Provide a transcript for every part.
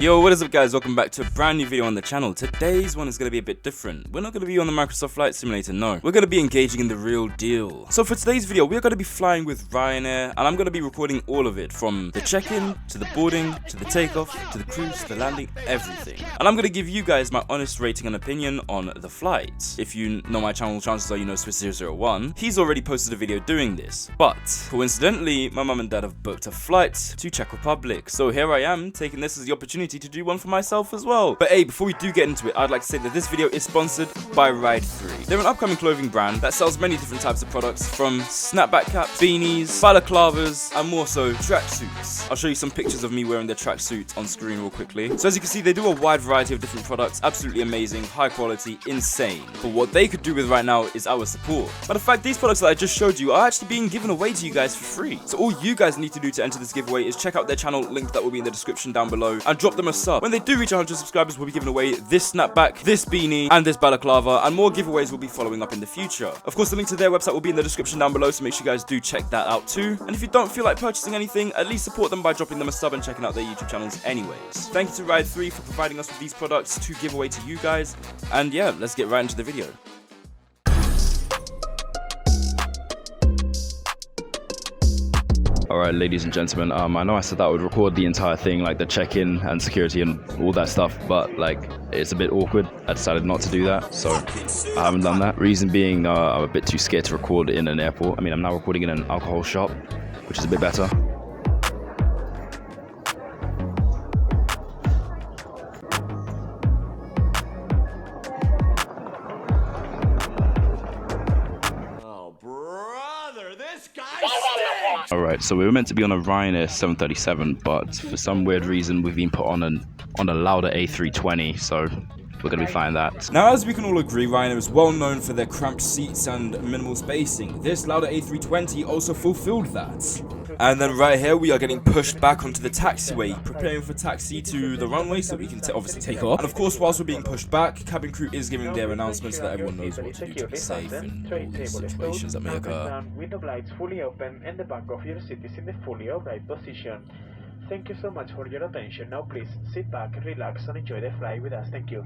Yo, what is up guys, welcome back to a brand new video on the channel. Today's one is going to be a bit different. We're not going to be on the Microsoft Flight Simulator, no. We're going to be engaging in the real deal. So for today's video, we're going to be flying with Ryanair, and I'm going to be recording all of it, from the check-in, to the boarding, to the takeoff, to the cruise, to the landing, everything. And I'm going to give you guys my honest rating and opinion on the flight. If you know my channel, chances are you know Swiss001. He's already posted a video doing this. But, coincidentally, my mum and dad have booked a flight to Czech Republic. So here I am, taking this as the opportunity to do one for myself as well. But hey, before we do get into it, I'd like to say that this video is sponsored by Ride3. They're an upcoming clothing brand that sells many different types of products, from snapback caps, beanies, balaclavas, and more so tracksuits. I'll show you some pictures of me wearing the tracksuit on screen real quickly. So as you can see, they do a wide variety of different products, absolutely amazing, high quality, insane. But what they could do with right now is our support. Matter of fact, these products that I just showed you are actually being given away to you guys for free. So all you guys need to do to enter this giveaway is check out their channel, link that will be in the description down below, and drop them a sub. When they do reach 100 subscribers, we'll be giving away this snapback, this beanie, and this balaclava, and more giveaways will be following up in the future. Of course, the link to their website will be in the description down below, so make sure you guys do check that out too. And if you don't feel like purchasing anything, at least support them by dropping them a sub and checking out their YouTube channels anyways. Thank you to Ride3 for providing us with these products to give away to you guys. And yeah, let's get right into the video. Alright, ladies and gentlemen, I know I said that I would record the entire thing, like the check-in and security and all that stuff, but like, it's a bit awkward. I decided not to do that, so I haven't done that. Reason being, I'm a bit too scared to record in an airport. I mean, I'm now recording in an alcohol shop, which is a bit better. Alright, so we were meant to be on a Ryanair 737, but for some weird reason we've been put on a Lauda A320, so we're going to be flying that. Now, as we can all agree, Ryanair is well known for their cramped seats and minimal spacing. This Lauda A320 also fulfilled that. And then right here, we are getting pushed back onto the taxiway, preparing for taxi to the runway so we can obviously take off. And of course, whilst we're being pushed back, cabin crew is giving their announcements so that everyone knows what to do to be safe in all these situations that may occur. Window lights fully open and the back of your seat is in the fully upright position. Thank you so much for your attention. Now please sit back, relax, and enjoy the flight with us. Thank you.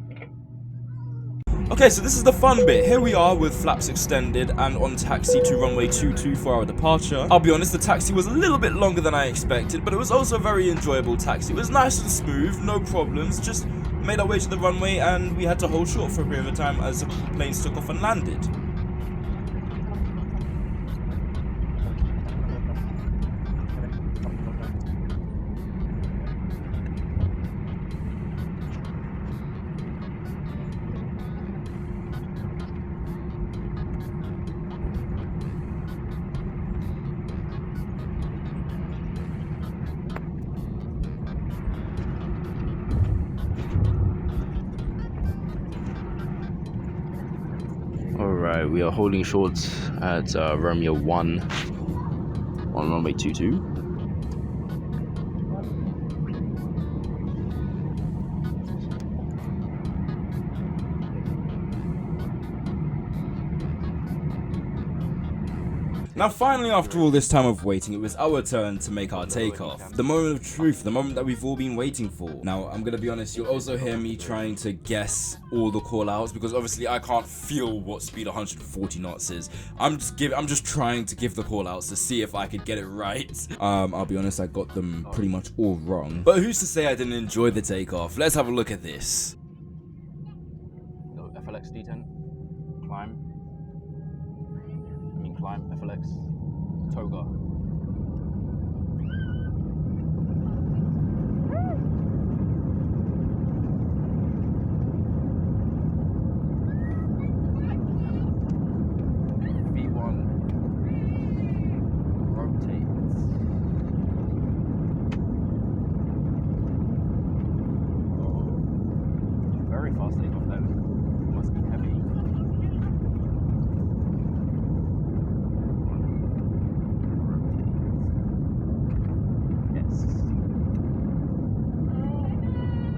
Okay, so this is the fun bit. Here we are with flaps extended and on taxi to runway 22 for our departure. I'll be honest, the taxi was a little bit longer than I expected, but it was also a very enjoyable taxi. It was nice and smooth, no problems, just made our way to the runway and we had to hold short for a period of time as the planes took off and landed. Alright, we are holding short at Romeo 1 on runway 22. Now finally, after all this time of waiting, it was our turn to make our takeoff. The moment of truth, the moment that we've all been waiting for. Now, I'm gonna be honest, you'll also hear me trying to guess all the call outs because obviously I can't feel what speed 140 knots is. I'm just trying to give the call outs to see if I could get it right. I'll be honest, I got them pretty much all wrong. But who's to say I didn't enjoy the takeoff? Let's have a look at this. FLX D10, climb. Climb, FLX, Toga. V1, rotates. Oh, very fast takeoff then. Must be heavy.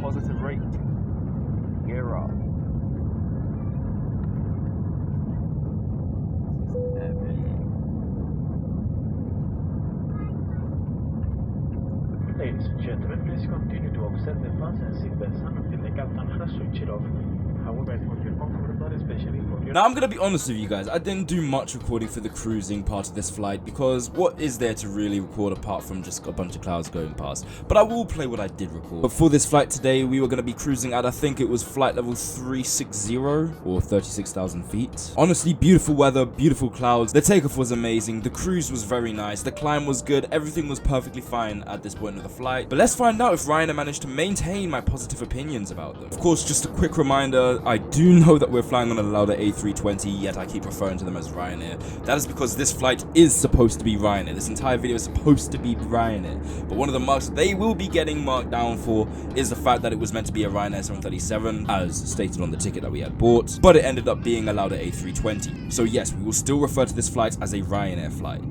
Positive rate. Gear up. Ladies and gentlemen, please continue to set the fans and seatbelts on until the captain has switched it off. However, for your comfort, but especially for your... Now, I'm gonna be honest with you guys, I didn't do much recording for the cruising part of this flight because what is there to really record apart from just a bunch of clouds going past? But I will play what I did record. But for this flight today, we were gonna be cruising at, I think it was flight level 360 or 36,000 feet. Honestly, beautiful weather, beautiful clouds. The takeoff was amazing, the cruise was very nice, the climb was good, everything was perfectly fine at this point of the flight. But let's find out if Ryanair managed to maintain my positive opinions about them. Of course, just a quick reminder, I do know that we're flying on a Lauda A320, yet I keep referring to them as Ryanair. That is because this flight is supposed to be Ryanair. This entire video is supposed to be Ryanair. But one of the marks they will be getting marked down for is the fact that it was meant to be a Ryanair 737, as stated on the ticket that we had bought, but it ended up being a Lauda A320. So yes, we will still refer to this flight as a Ryanair flight.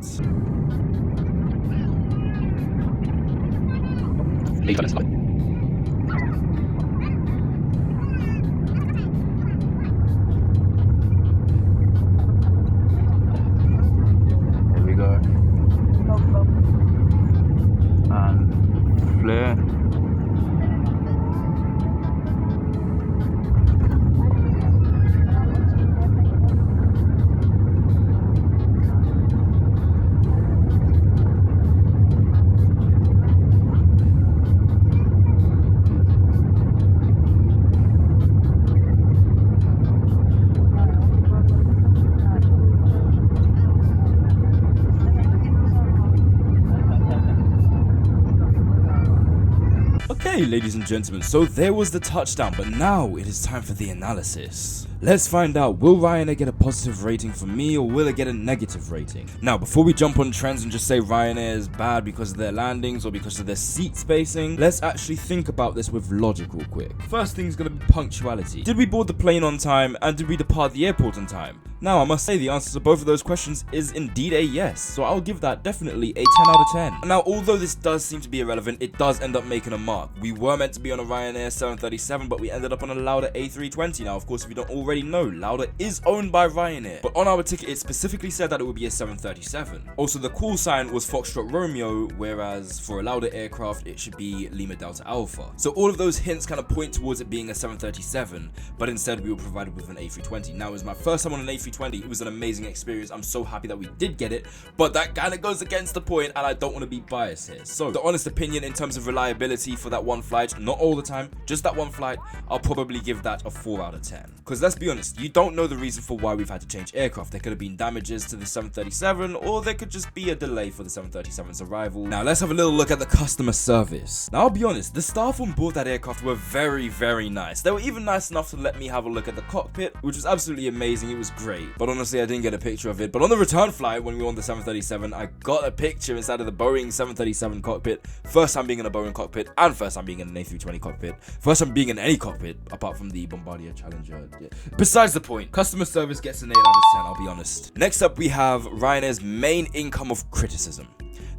Okay, ladies and gentlemen, so there was the touchdown, but now it is time for the analysis. Let's find out, will Ryanair get a positive rating from me or will it get a negative rating? Now, before we jump on trends and just say Ryanair is bad because of their landings or because of their seat spacing, let's actually think about this with logic real quick. First thing is going to be punctuality. Did we board the plane on time and did we depart the airport on time? Now, I must say the answer to both of those questions is indeed a yes, so I'll give that definitely a 10 out of 10. Now, although this does seem to be irrelevant, it does end up making a mark. We were meant to be on a Ryanair 737, but we ended up on a Lauda A320. Now, of course, if you don't already know, Lauda is owned by Ryanair, but on our ticket it specifically said that it would be a 737. Also, the call sign was Foxtrot Romeo, whereas for a Lauda aircraft it should be Lima Delta Alpha. So all of those hints kind of point towards it being a 737, but instead we were provided with an A320. Now, it was my first time on an A320, it was an amazing experience, I'm so happy that we did get it, but that kind of goes against the point and I don't want to be biased here. So the honest opinion in terms of reliability for that one flight, not all the time, just that one flight, I'll probably give that a 4 out of 10. Because let's be honest, you don't know the reason for why we've had to change aircraft. There could have been damages to the 737, or there could just be a delay for the 737's arrival. Now let's have a little look at the customer service. Now I'll be honest, the staff on board that aircraft were very, very nice. They were even nice enough to let me have a look at the cockpit, which was absolutely amazing. It was great. But honestly, I didn't get a picture of it. But on the return flight, when we were on the 737, I got a picture inside of the Boeing 737 cockpit. First time being in a Boeing cockpit, and first time being in an A320 cockpit. First time being in any cockpit, apart from the Bombardier Challenger. Yeah. Besides the point, customer service gets an 8 out of 10, I'll be honest. Next up, we have Ryanair's main income of criticism.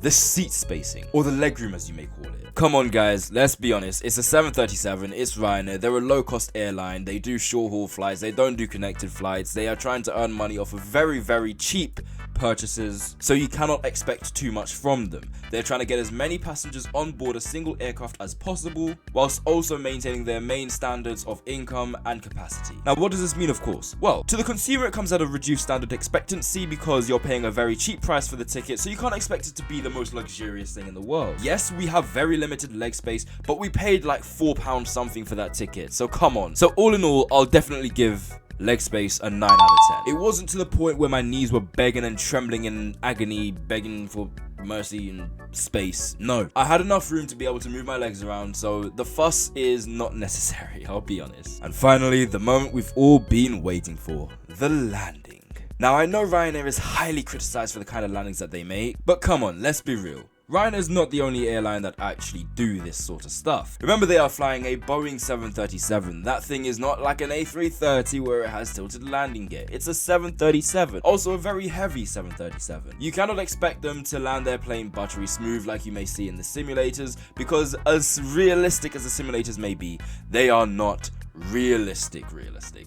The seat spacing, or the legroom as you may call it. Come on guys, let's be honest, it's a 737, it's Ryanair, they're a low-cost airline, they do short-haul flights, they don't do connected flights, they are trying to earn money off of very, very cheap purchases, so you cannot expect too much from them. They're trying to get as many passengers on board a single aircraft as possible, whilst also maintaining their main standards of income and capacity. Now, what does this mean, of course? Well, to the consumer it comes at a reduced standard expectancy because you're paying a very cheap price for the ticket, so you can't expect it to be the most luxurious thing in the world. Yes, we have very limited leg space, but we paid like £4 something for that ticket, so come on. So all in all, I'll definitely give leg space a 9 out of 10. It wasn't to the point where my knees were begging and trembling in agony, begging for mercy and space. No, I had enough room to be able to move my legs around, so the fuss is not necessary, I'll be honest. And finally, the moment we've all been waiting for, the landing. Now, I know Ryanair is highly criticized for the kind of landings that they make, but come on, let's be real. Ryanair is not the only airline that actually do this sort of stuff. Remember, they are flying a Boeing 737. That thing is not like an A330 where it has tilted landing gear. It's a 737, also a very heavy 737. You cannot expect them to land their plane buttery smooth like you may see in the simulators, because as realistic as the simulators may be, they are not realistic,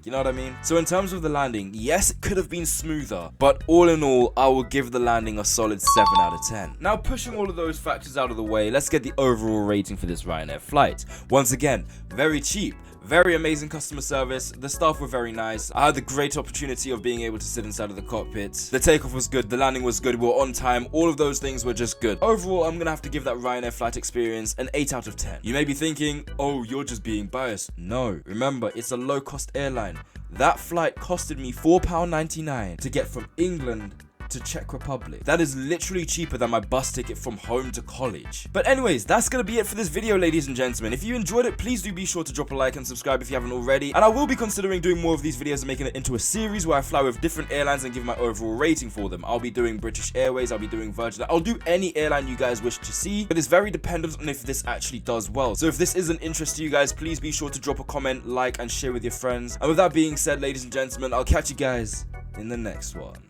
you know what I mean? So in terms of the landing, yes, it could have been smoother, but all in all, I will give the landing a solid 7 out of 10. Now, pushing all of those factors out of the way, let's get the overall rating for this Ryanair flight. Once again, very cheap, very amazing customer service, the staff were very nice, I had the great opportunity of being able to sit inside of the cockpit, the takeoff was good, the landing was good, we were on time, all of those things were just good. Overall, I'm gonna have to give that Ryanair flight experience an 8 out of 10. You may be thinking, oh, you're just being biased. No, remember, it's a low-cost airline. That flight costed me £4.99 to get from England to Czech Republic. That is literally cheaper than my bus ticket from home to college. But anyways, that's gonna be it for this video, ladies and gentlemen. If you enjoyed it, please do be sure to drop a like and subscribe if you haven't already. And I will be considering doing more of these videos and making it into a series where I fly with different airlines and give my overall rating for them. I'll be doing British Airways, I'll be doing Virgin, I'll do any airline you guys wish to see, but it's very dependent on if this actually does well. So if this is an interest to you guys, please be sure to drop a comment, like, and share with your friends. And with that being said, ladies and gentlemen, I'll catch you guys in the next one.